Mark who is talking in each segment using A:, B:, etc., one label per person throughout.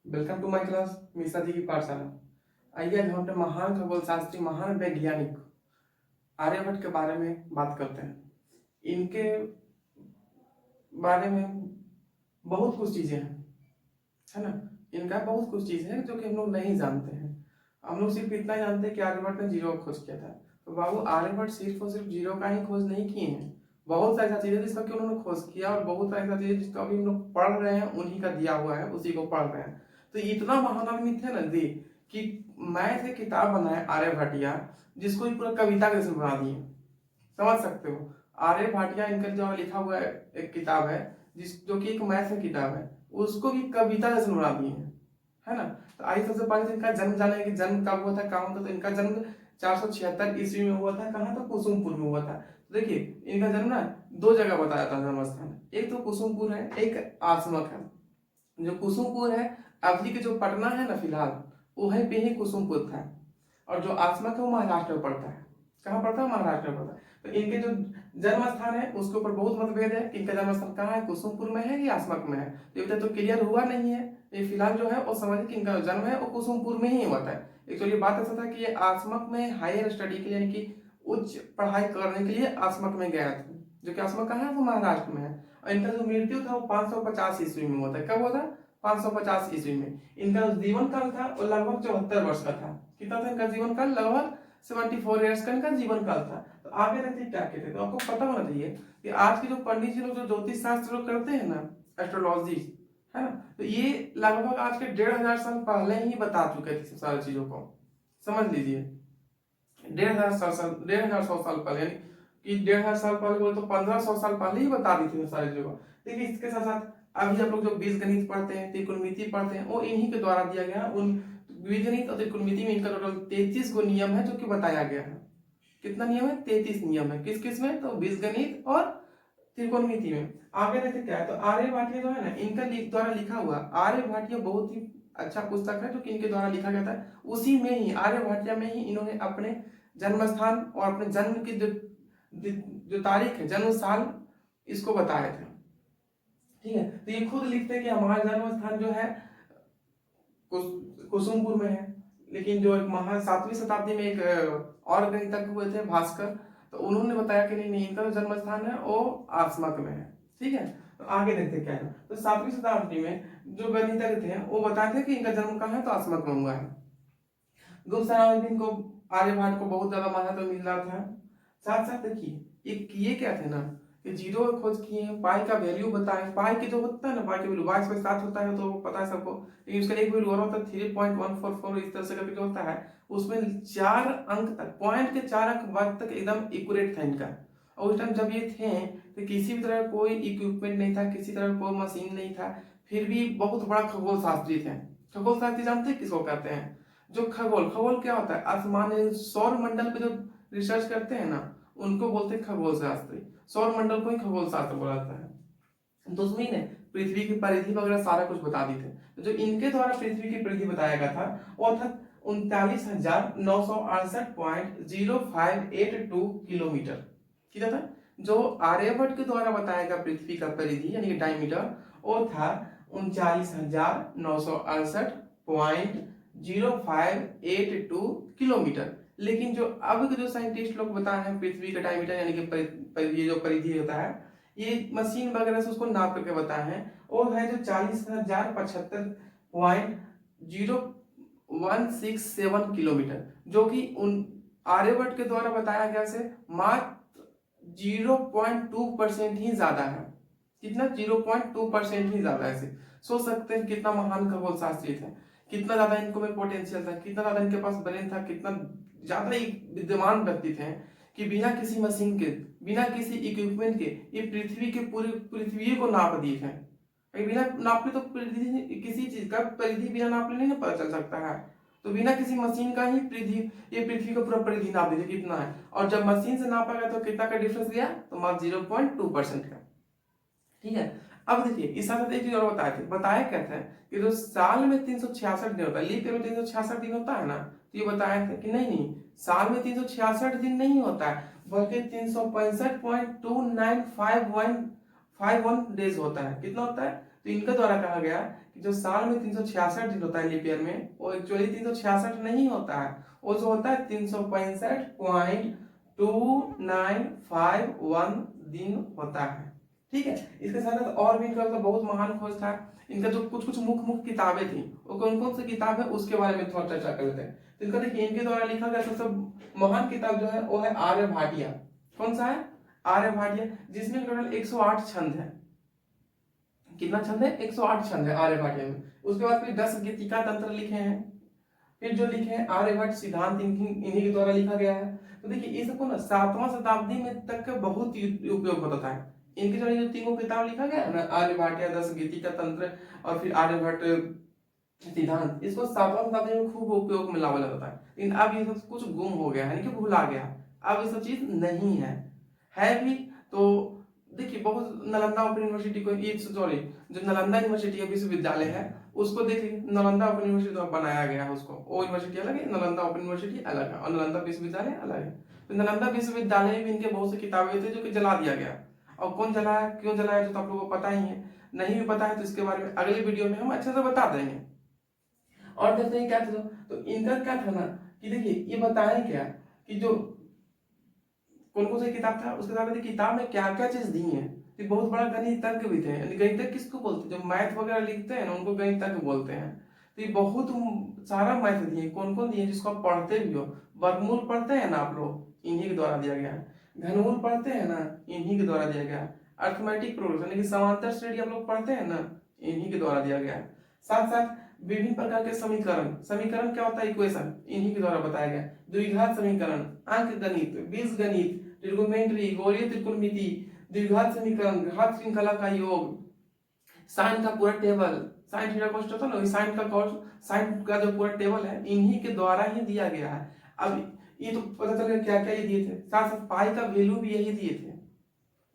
A: Welcome to my class Mishra ji की पाठशाला। आइए आज हम अपने महान खगोल शास्त्री महान वैज्ञानिक आर्यभट्ट के बारे में बात करते हैं। इनके बारे में बहुत कुछ चीजें हैं, है ना। इनका बहुत कुछ चीजें हैं जो कि हम लोग नहीं जानते हैं। हम लोग सिर्फ इतना जानते हैं कि आर्यभट्ट ने जीरो का खोज किया था। तो बाबू आर्यभट्ट सिर्फ और सिर्फ जीरो का ही खोज नहीं किए हैं। बहुत सारी ऐसा चीजें जिसका कि उन्होंने खोज किया और बहुत सारी ऐसा चीजें जिसका अभी हम लोग पढ़ रहे हैं, उन्हीं का दिया हुआ है, उसी को पढ़ रहे हैं। तो इतना महान आदमी थे ना जी कि मैथ एक किताब बनाए आर्यभट्टिया, जिसको ही पूरा कविता के जैसे बना दिए। समझ सकते हो। आर्य भाटिया इनका जो लिखा हुआ है एक किताब है, जिस जो कि एक मैथ की किताब है, उसको भी कविता जैसे बना दिए हैं, है ना। तो आइए सबसे पहले तो इनका जन्म जाने कि जन्म कब हुआ था, कहाँ हुआ था। तो इनका जन्म 476 ईस्वी में हुआ था। कहाँ था? कुसुमपुर में हुआ था। तो देखिए इनका जन्म ना दो जगह बताया था जन्म स्थान। एक तो कुसुमपुर है, एक आसमक है। जो कुसुमपुर है, अभी के जो पटना है ना फिलहाल, वहीं पे ही कुसुमपुर था। और जो आसमक है वो महाराष्ट्र में पड़ता है। कहाँ पड़ता है? महाराष्ट्र में पड़ता है। तो इनके जो जन्म स्थान है उसके ऊपर बहुत मतभेद है कि इनका जन्म स्थान कहाँ है, कुसुमपुर में है या आसमक में है। तो ये तो क्लियर हुआ नहीं है। ये फिलहाल जो है वो समझिए कि इनका जो जन्म है वो कुसुमपुर में ही हुआ था। एक्चुअली बात ऐसा था कि ये आसमक में हायर स्टडी के लिए यानी कि उच्च पढ़ाई करने के लिए आसमक में गया था, जो कि आसमक कहाँ है? वो महाराष्ट्र में है। और इनका जो मृत्यु था वो 550 ईस्वी में हुआ था। कब हुआ था? 550 ईस्वी में। इनका जो जीवन काल था वो लगभग 74 वर्ष का था। कितना था इनका जीवन काल? लगभग 74 ईयर्स का इनका जीवन काल था। तो आगे रहते क्या कहते थे, तो आपको पता होना चाहिए कि आज के जो पंडित जी लोग जो ज्योतिष शास्त्र लोग करते हैं ना, एस्ट्रोलॉजी, है ना, तो ये लगभग आज के 1500 साल पहले ही बता चुके थे सारी चीजों को। समझ लीजिए 1500 साल पहले, यानी कि 1500 साल पहले बोले तो 1500 साल पहले ही बता दी थी सारी चीजों को। देखिए इसके साथ साथ अभी आप लोग जो बीज गणित पढ़ते हैं, त्रिकोणमिति पढ़ते हैं, वो इन्हीं के द्वारा दिया गया। उन बीज गणित और त्रिकोणमिति में इनका टोटल 33 गो नियम है जो कि बताया गया है। कितना नियम है? 33 नियम है। किस किस में? तो बीज गणित और त्रिकोणमिति में। आगे देखते क्या है, तो आर्य भाटिया जो है ना, इनका द्वारा लिखा हुआ आर्य भाटिया बहुत ही अच्छा पुस्तक है जो कि इनके द्वारा लिखा गया था। उसी में ही आर्य भाटिया में ही इन्होंने अपने जन्म स्थान और अपने जन्म की जो तारीख है, जन्म साल, इसको बताए थे। ठीक है, तो ये खुद लिखते हैं कि हमारा जन्म स्थान जो है कुसुमपुर में है। लेकिन जो एक महान 7वीं शताब्दी में एक और गणितज्ञ हुए थे भास्कर, तो उन्होंने बताया कि नहीं नहीं, इनका जो जन्म स्थान है वो आसमक में है। ठीक है, तो आगे देखते क्या है। तो 7वीं शताब्दी में जो गणितज्ञ थे वो बताते थे कि इनका जन्म कहाँ है, तो आसमक में हुआ है। गुप्त साम्राज्य को आर्यभट्ट को बहुत ज्यादा मान्यता मिल रहा था। साथ साथ देखिए ये क्या थे ना कि जीरो का खोज किए हैं, पाई का वैल्यू बताएं। पाई की जो होता है ना, पाई का वैल्यू 22/7 होता है, तो पता है सबको। लेकिन उसका एक वैल्यू और होता है 3.144, इस तरह से करके जो होता है उसमें 4 अंक तक, पॉइंट के 4 अंक बाद तक एकदम एक्यूरेट था इनका। और उस टाइम जब ये थे तो किसी भी तरह का कोई इक्विपमेंट नहीं था, किसी तरह का कोई मशीन नहीं था, फिर भी बहुत बड़ा खगोल शास्त्री थे। खगोल शास्त्री जानते हैं किसको कहते हैं? जो खगोल, खगोल क्या होता है? आसमान सौर मंडल पे जो रिसर्च करते हैं ना, उनको बोलते हैं खगोल शास्त्री। सौर मंडल को ही खगोल शास्त्र बोला जाता है। तो उसमें ने पृथ्वी की परिधि वगैरह सारा कुछ बता दी थे। तो जो इनके द्वारा पृथ्वी की परिधि बताया गया था वो था 39,968.0582 किलोमीटर। कितना था? जो आर्यभट्ट के द्वारा बताया गया पृथ्वी का परिधि यानी कि डायमीटर, वो था 39,968.0582 किलोमीटर। लेकिन जो अब के जो साइंटिस्ट लोग बताए हैं पृथ्वी का डायमीटर यानी कि ये जो परिधि होता है, ये मशीन वगैरह से उसको नाप करके बताए हैं, वो है जो 40,075.0167 किलोमीटर, जो कि उन आर्यभट्ट के द्वारा बताया गया से मात्र 0.2% ही ज्यादा है। कितना? 0.2% ही ज्यादा है। सोच सकते हैं कितना महान खगोल शास्त्री थे, कितना ज्यादा इनको में पोटेंशियल था, कितना ज्यादा इनके पास ब्रेन था, कितना ज्यादा ही विद्यमान व्यक्ति थे कि बिना किसी मशीन के, बिना किसी इक्विपमेंट के ये पृथ्वी के पूरी पृथ्वी को नाप दिए थे। बिना नापे तो परिधि किसी चीज का परिधि बिना नापे नहीं ना पता चल सकता है। तो बिना किसी मशीन का ही परिधि, ये पृथ्वी का पूरा परिधि नाप दीजिए कितना है। और जब मशीन से नापा गया तो कितना का डिफरेंस दिया? तो मात्र 0.2% का। ठीक है, अब देखिए इस साथ एक चीज और बताए थे। बताया क्या था कि जो साल में 366 दिन होता है, लीप ईयर में 366 दिन होता है ना, तो ये बताया था कि नहीं नहीं, साल में 366 दिन नहीं होता है, बल्कि 365.2951 डेज होता है। कितना होता है? तो इनका द्वारा कहा गया कि जो साल में 366 दिन होता है लीप ईयर में, वो एक्चुअली 366 नहीं होता है, वो जो होता है 365.2951 दिन होता है। ठीक है, इसके साथ साथ और भी इनका बहुत महान खोज था। इनका जो कुछ कुछ मुख्य किताबें थी, वो कौन कौन सी किताब है उसके बारे में थोड़ा चर्चा कर लेते हैं। तो इनका देखिए, इनके द्वारा लिखा गया सबसे महान किताब जो है वो है आर्यभाटिया। कौन सा है? आर्यभाटिया, जिसमें टोटल 108 छंद है। कितना छंद है? 108 छंद है आर्यभाटिया में। उसके बाद फिर 10 गीतिका तंत्र लिखे हैं, फिर जो लिखे हैं आर्यभट्ट सिद्धांत इन्हीं के द्वारा लिखा गया है। तो देखिए ये सबको ना 7वां शताब्दी में तक बहुत उपयोग होता था। इनके जो तीनों किताब लिखा गया है ना, आर्यभाटिया, 10 गीतिका तंत्र और फिर आर्यभट्ट सिद्धांत, इसको 7वां शताब्दी में खूब उपयोग में लाया जाता है। लेकिन अब ये सब कुछ गुम हो गया है, यानी कि भुला गया। अब ये सब चीज नहीं है भी तो देखिए बहुत नालंदा ओपन यूनिवर्सिटी को, ये सॉरी जो नालंदा यूनिवर्सिटी है विश्वविद्यालय है, उसको देखिए नालंदा ओपन यूनिवर्सिटी द्वारा बनाया गया है उसको। वो यूनिवर्सिटी अलग है, नालंदा ओपन यूनिवर्सिटी अलग है और नालंदा विश्वविद्यालय अलग है। तो नालंदा विश्वविद्यालय में इनके बहुत सी किताबें थे जो कि जला दिया गया। और कौन जलाया, क्यों जलाया, तो आप लोगों को पता ही है। नहीं भी पता है तो इसके बारे में अगले वीडियो में हम अच्छे से बता देंगे। और देखते हैं क्या था, तो इनका क्या था ना कि देखिए ये बताएं क्या कि जो कौन कौन सा किताब था, उसके साथ किताब में क्या क्या चीज दी है। तो बहुत बड़ा गणितज्ञ भी थे। गणितज्ञ किसको बोलते हैं? जो मैथ वगैरह लिखते हैं ना उनको गणितज्ञ बोलते हैं। तो ये बहुत सारा मैथ दिए। कौन कौन दिए जिसको आप पढ़ते भी हो? वर्गमूल पढ़ते हैं ना आप लोग, इन्हीं के द्वारा दिया गया है। घनमूल पढ़ते हैं ना, इन्हीं के द्वारा दिया गया है। अर्थमेटिक प्रोग्रेशन यानी कि समांतर श्रेणी आप लोग पढ़ते हैं ना, इन्हीं के द्वारा दिया गया है। साथ साथ विभिन्न प्रकार के समीकरण, समीकरण क्या होता है? इक्वेशन, इन्हीं के द्वारा बताया गया। द्विघात समीकरण, अंक गणित, बीज गणित, ट्रिगोनोमेट्री, गोलीय त्रिकोणमिति, द्विघात समीकरण, घात श्रृंखला का योग, साइन का पूरा टेबल, साइन थीटा कॉस होता है ना, साइन का कॉस, साइन का जो पूरा टेबल है इन्हीं के द्वारा ही दिया गया है। अब ये तो पता चल गया क्या क्या ये दिए थे। साथ साथ पाई का वैल्यू भी यही दिए थे।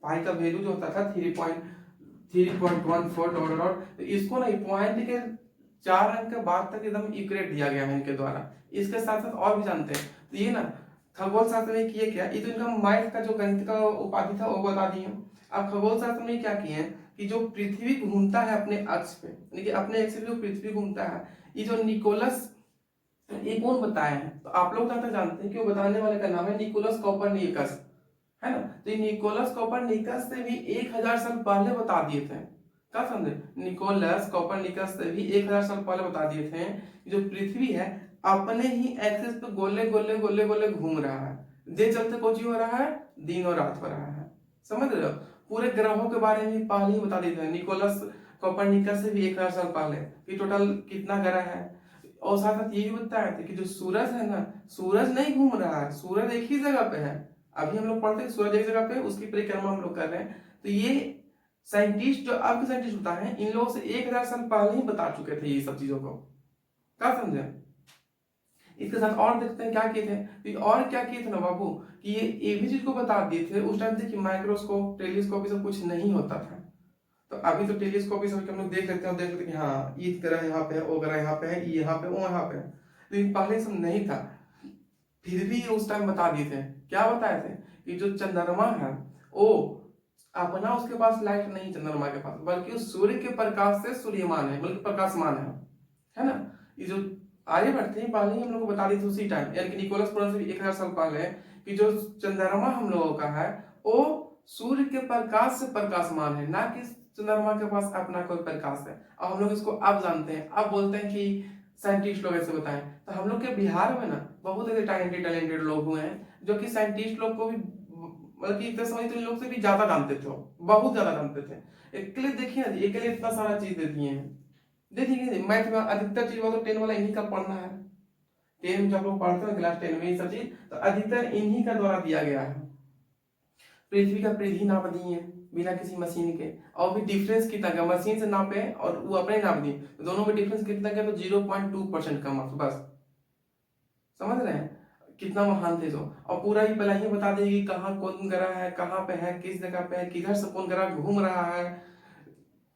A: पाई का वैल्यू जो होता था 3.14 डॉट डॉट, तो इसको ना पॉइंट के 4 अंक के बाद तक एकदम एक्यूरेट दिया गया है इनके द्वारा। इसके साथ साथ और भी जानते हैं। तो ये ना खगोल शास्त्र में किए क्या, ये तो इनका मैथ का जो गणित का उपाधि था वो बता दिए। अब खगोल शास्त्र में क्या किए कि जो पृथ्वी घूमता है अपने अक्ष पे, यानी कि अपने अक्ष पे जो पृथ्वी घूमता है, ये जो निकोलस, ये कौन बताया है? तो आप लोग ज्यादा जानते हैं कि वो बताने वाले का नाम है निकोलस कोपरनिकस, है ना। तो ये निकोलस कोपरनिकस से भी 1000 साल पहले बता दिए थे। क्या समझे? निकोलस कोपरनिकस से भी 1000 साल पहले बता दिए थे जो पृथ्वी है अपने ही एक्सिस पे गोले गोले गोले गोले घूम रहा है। जे चलते कुछ हो रहा है, दिन और रात हो रहा है। समझ रहे हो? पूरे ग्रहों के बारे में पहले ही बता देते हैं निकोलस कोपरनिकस से भी 1000 साल पहले कि टोटल कितना ग्रह है। और साथ साथ ये भी बताया था कि जो सूरज है ना, सूरज नहीं घूम रहा है, सूरज एक ही जगह पे है। अभी हम लोग पढ़ते हैं सूरज एक जगह पे, उसकी परिक्रमा हम लोग कर रहे हैं। तो ये साइंटिस्ट जो अब के साइंटिस्ट होता है, इन लोगों से 1000 साल पहले ही बता चुके थे ये सब चीजों को। क्या समझे? इसके साथ और देखते हैं क्या किए थे। तो और क्या किए थे ना बाबू कि ये भी चीज को बता दिए थे उस टाइम से कि माइक्रोस्कोप, टेलीस्कोप ये सब कुछ नहीं होता था। तो अभी तो टेलीस्कोप ये सब हम लोग देख लेते हैं, देख लेते हैं कि हाँ ये ग्रह यहाँ पे है, वो ग्रह यहाँ पे है, ये यहाँ पे, वो यहाँ पे है। लेकिन पहले सब नहीं था, फिर भी उस टाइम बता दिए थे। क्या बताए थे कि जो चंद्रमा है वो अपना, उसके पास लाइट नहीं चंद्रमा के पास, बल्कि उस सूर्य के प्रकाश से सूर्यमान है, बल्कि प्रकाशमान है ना। ये जो आर्यभट्ट थे पहले ही हम लोग को बता दी थी उसी टाइम, यानी कि निकोलस कोपरनिकस से भी 1000 साल पहले कि जो चंद्रमा हम लोगों का है वो सूर्य के प्रकाश से प्रकाशमान है, ना कि चंद्रमा के पास अपना कोई प्रकाश है। और हम लोग इसको अब जानते हैं, अब बोलते हैं कि साइंटिस्ट लोग ऐसे बताएं। तो हम लोग के बिहार में ना बहुत ऐसे टैलेंटेड लोग हुए हैं जो कि साइंटिस्ट लोग को भी, मतलब कि समझ तो इन लोग से भी ज्यादा जानते थे, बहुत ज्यादा जानते थे। एक लिए देखिए ना, एक लिए इतना सारा चीज दे दिए हैं। देखिए मैथ में अधिकतर चीज तो 10 वाला इन्हीं का पढ़ना है। 10 में जब लोग पढ़ते हैं क्लास 10 में ये सब चीज, तो अधिकतर इन्हीं का द्वारा दिया गया है। पृथ्वी का परिधि नाप दिए हैं बिना किसी मशीन के, और भी डिफरेंस कितना का मशीन से नापे और वो अपने नाप दिए, तो दोनों में डिफरेंस कितना का? तो 0.2% का मार्क्स बस। समझ रहे हैं कितना महान थे जो। और पूरा ही पहले ही बता देंगे कि कहाँ कौन ग्रह है, कहाँ पे है, किस जगह पे है, किधर से कौन ग्रह घूम रहा है,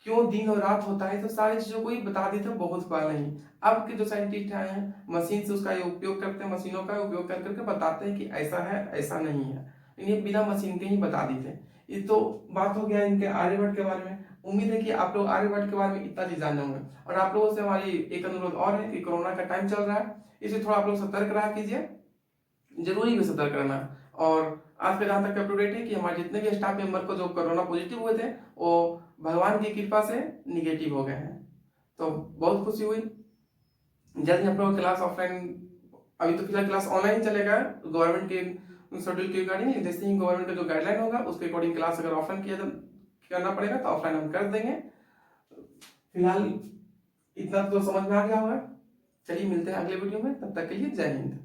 A: क्यों दिन और रात होता है, तो सारी चीजों को ही बता दी थे बहुत पहले ही। अब के जो साइंटिस्ट आए हैं मशीन से उसका ये उपयोग करते हैं, मशीनों का उपयोग कर करके बताते हैं कि ऐसा है ऐसा नहीं है। इन्हें बिना मशीन के ही बता दी थे। ये तो बात हो गया इनके आर्यभट्ट के बारे में। उम्मीद है कि आप लोग आर्यभट्ट के बारे में इतना चीज जान होंगे। और आप लोगों से हमारी एक अनुरोध और है कि कोरोना का टाइम चल रहा है, इसलिए थोड़ा आप लोग सतर्क रहा कीजिए, जरूरी भी सतर्क रहना। और आज का जहाँ तक अपडेट है कि हमारे जितने भी स्टाफ मेंबर को जो कोरोना पॉजिटिव हुए थे वो भगवान की कृपा से निगेटिव हो गए हैं, तो बहुत खुशी हुई। जल्द ही हम लोग क्लास ऑफलाइन, अभी तो फिलहाल क्लास ऑनलाइन ही चलेगा गवर्नमेंट के शेड्यूल के अकॉर्डिंग, जैसे ही गवर्नमेंट का जो गाइडलाइन होगा उसके अकॉर्डिंग क्लास अगर ऑफलाइन किया करना पड़ेगा तो ऑफलाइन हम कर देंगे। फिलहाल इतना तो समझ में आ गया होगा। चलिए मिलते हैं अगले वीडियो में, तब तक के लिए जय हिंद।